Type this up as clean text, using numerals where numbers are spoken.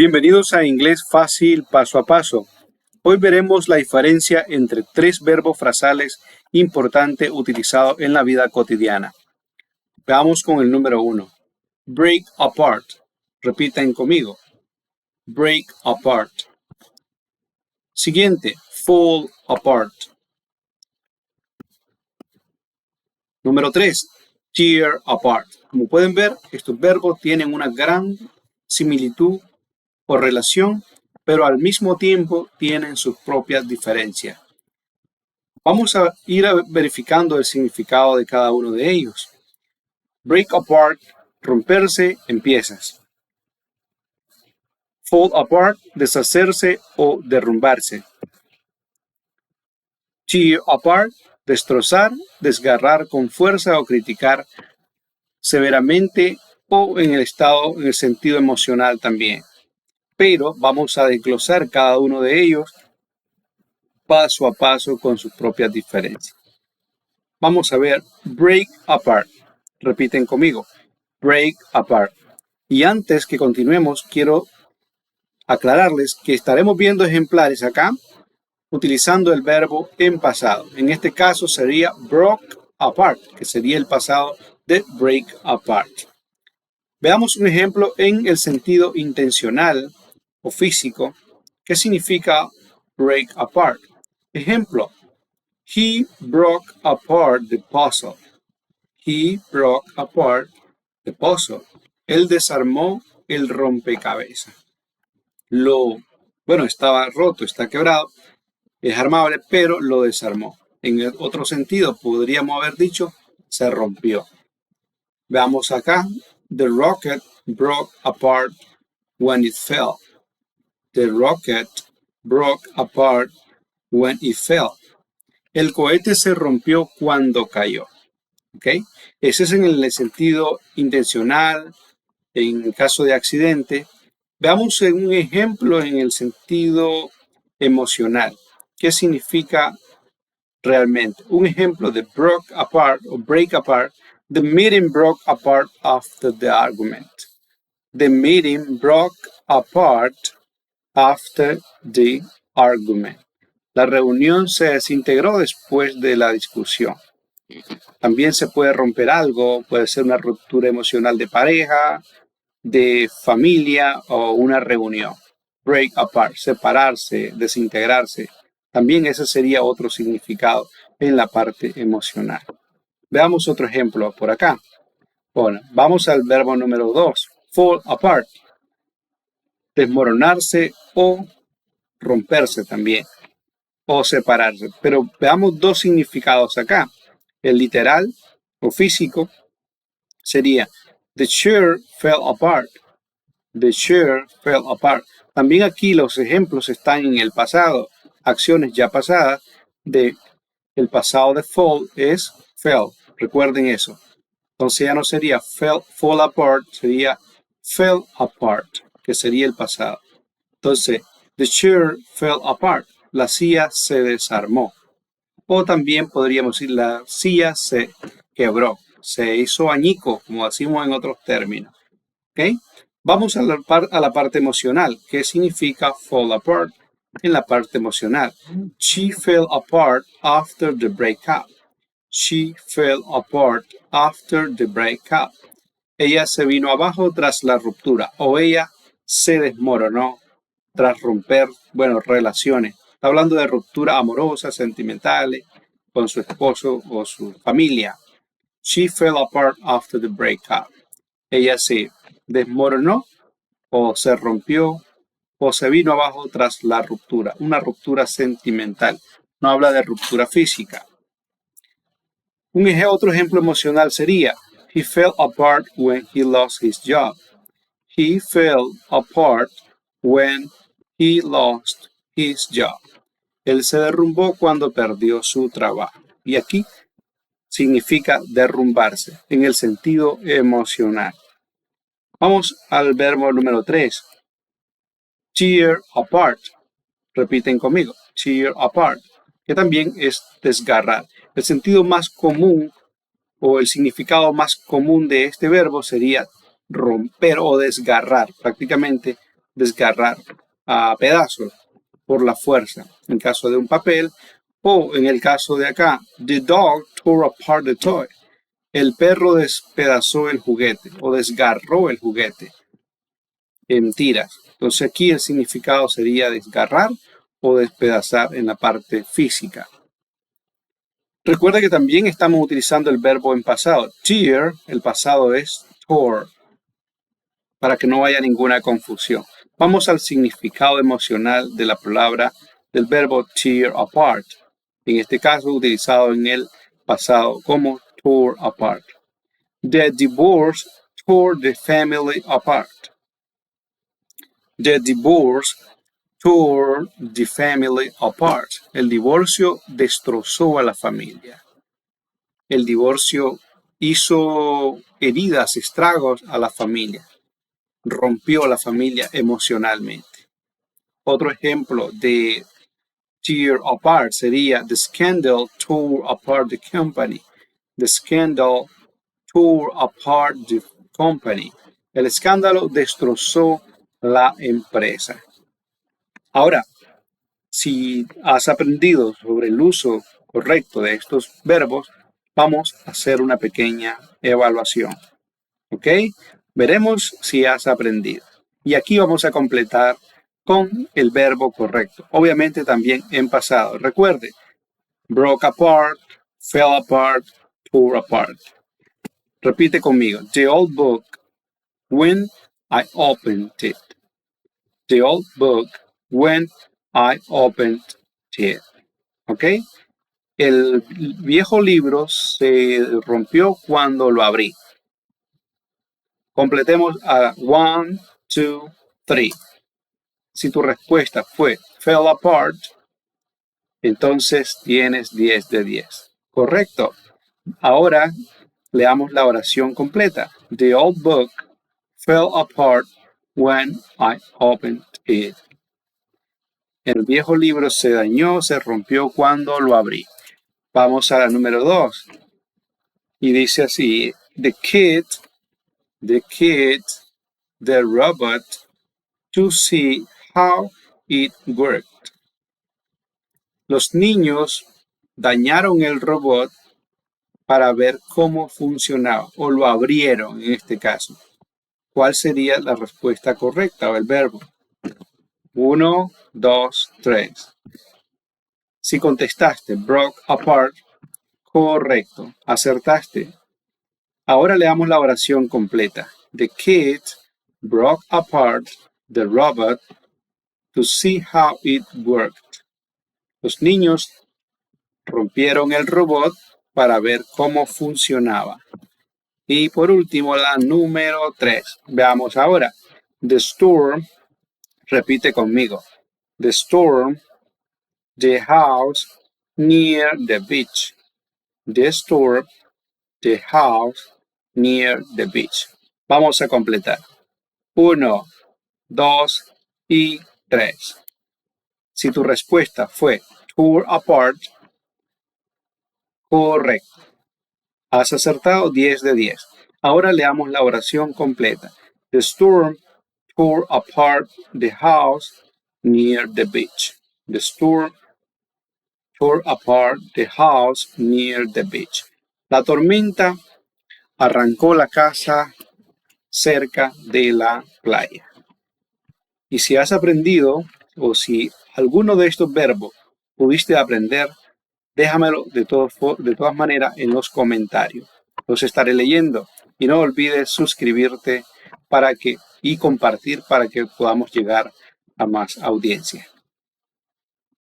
Bienvenidos a Inglés Fácil Paso a Paso. Hoy veremos la diferencia entre tres verbos frasales importantes utilizados en la vida cotidiana. Veamos con el número 1. Break apart. Repiten conmigo. Break apart. Siguiente. Fall apart. Número 3. Tear apart. Como pueden ver, estos verbos tienen una gran similitud o relación, pero al mismo tiempo tienen sus propias diferencias. Vamos a ir verificando el significado de cada uno de ellos. Break apart, romperse en piezas. Fall apart, deshacerse o derrumbarse. Tear apart, destrozar, desgarrar con fuerza o criticar severamente o en el sentido emocional también. Pero vamos a desglosar cada uno de ellos paso a paso con sus propias diferencias. Vamos a ver break apart. Repiten conmigo. Break apart. Y antes que continuemos, quiero aclararles que estaremos viendo ejemplares acá utilizando el verbo en pasado. En este caso sería broke apart, que sería el pasado de break apart. Veamos un ejemplo en el sentido intencional o físico. ¿Qué significa break apart? Ejemplo. He broke apart the puzzle. He broke apart the puzzle. Él desarmó el rompecabezas. Estaba roto, está quebrado, es armable, pero lo desarmó. En el otro sentido, podríamos haber dicho, se rompió. Veamos acá. The rocket broke apart when it fell. The rocket broke apart when it fell. El cohete se rompió cuando cayó. ¿Okay? Ese es en el sentido intencional, en caso de accidente. Veamos un ejemplo en el sentido emocional. ¿Qué significa realmente? Un ejemplo de broke apart o break apart. The meeting broke apart after the argument. The meeting broke apart after the argument. La reunión se desintegró después de la discusión. También se puede romper algo, puede ser una ruptura emocional de pareja, de familia o una reunión. Break apart, separarse, desintegrarse. También ese sería otro significado en la parte emocional. Veamos otro ejemplo por acá. Bueno, vamos al verbo número 2, fall apart. Desmoronarse o romperse también, o separarse. Pero veamos dos significados acá. El literal o físico sería the chair fell apart. The chair fell apart. También aquí los ejemplos están en el pasado. Acciones ya pasadas el pasado de fall es fell. Recuerden eso. Entonces ya no sería fall apart, sería fell apart, que sería el pasado. Entonces, the chair fell apart. La silla se desarmó. O también podríamos decir la silla se quebró, se hizo añico, como decimos en otros términos. ¿Okay? Vamos a la parte emocional. ¿Qué significa fall apart en la parte emocional? She fell apart after the breakup. She fell apart after the breakup. Ella se vino abajo tras la ruptura o ella se desmoronó tras romper, relaciones. Está hablando de ruptura amorosa, sentimentales, con su esposo o su familia. She fell apart after the breakup. Ella se desmoronó o se rompió o se vino abajo tras la ruptura. Una ruptura sentimental. No habla de ruptura física. Otro ejemplo emocional sería he fell apart when he lost his job. He fell apart when he lost his job. Él se derrumbó cuando perdió su trabajo. Y aquí significa derrumbarse en el sentido emocional. Vamos al verbo número 3. Tear apart. Repiten conmigo. Tear apart. Que también es desgarrar. El sentido más común o el significado más común de este verbo sería romper o desgarrar. Prácticamente desgarrar a pedazos por la fuerza, en caso de un papel, o en el caso de acá, the dog tore apart the toy. El perro despedazó el juguete o desgarró el juguete en tiras. Entonces aquí el significado sería desgarrar o despedazar en la parte física. Recuerda que también estamos utilizando el verbo en pasado. Tear, el pasado es tore, para que no haya ninguna confusión. Vamos al significado emocional de la palabra del verbo tear apart. En este caso, utilizado en el pasado como tore apart. The divorce tore the family apart. The divorce tore the family apart. El divorcio destrozó a la familia. El divorcio hizo heridas, estragos a la familia. Rompió la familia emocionalmente. Otro ejemplo de tear apart sería the scandal tore apart the company. The scandal tore apart the company. El escándalo destrozó la empresa. Ahora, si has aprendido sobre el uso correcto de estos verbos, vamos a hacer una pequeña evaluación. ¿Ok? Veremos si has aprendido. Y aquí vamos a completar con el verbo correcto. Obviamente también en pasado. Recuerde, broke apart, fell apart, tore apart. Repite conmigo. The old book, when I opened it. The old book, when I opened it. ¿Ok? El viejo libro se rompió cuando lo abrí. Completemos a 1, 2, 3. Si tu respuesta fue fell apart, entonces tienes 10 de 10. Correcto. Ahora leamos la oración completa. The old book fell apart when I opened it. El viejo libro se dañó, se rompió cuando lo abrí. Vamos a la número 2. Y dice así, the kid, the robot, to see how it worked. Los niños dañaron el robot para ver cómo funcionaba, o lo abrieron en este caso. ¿Cuál sería la respuesta correcta o el verbo? 1, 2, 3. Si contestaste broke apart, correcto, acertaste. Ahora leamos la oración completa. The kid broke apart the robot to see how it worked. Los niños rompieron el robot para ver cómo funcionaba. Y por último, la número 3. Veamos ahora. The storm, repite conmigo. The storm, the house near the beach. The storm, the house near the beach. Vamos a completar. 1, 2 y 3. Si tu respuesta fue tore apart, correcto. Has acertado 10 de 10. Ahora leamos la oración completa. The storm tore apart the house near the beach. The storm tore apart the house near the beach. La tormenta arrancó la casa cerca de la playa. Y si has aprendido, o si alguno de estos verbos pudiste aprender, déjamelo de todas maneras en los comentarios. Los estaré leyendo. Y no olvides suscribirte y compartir para que podamos llegar a más audiencia.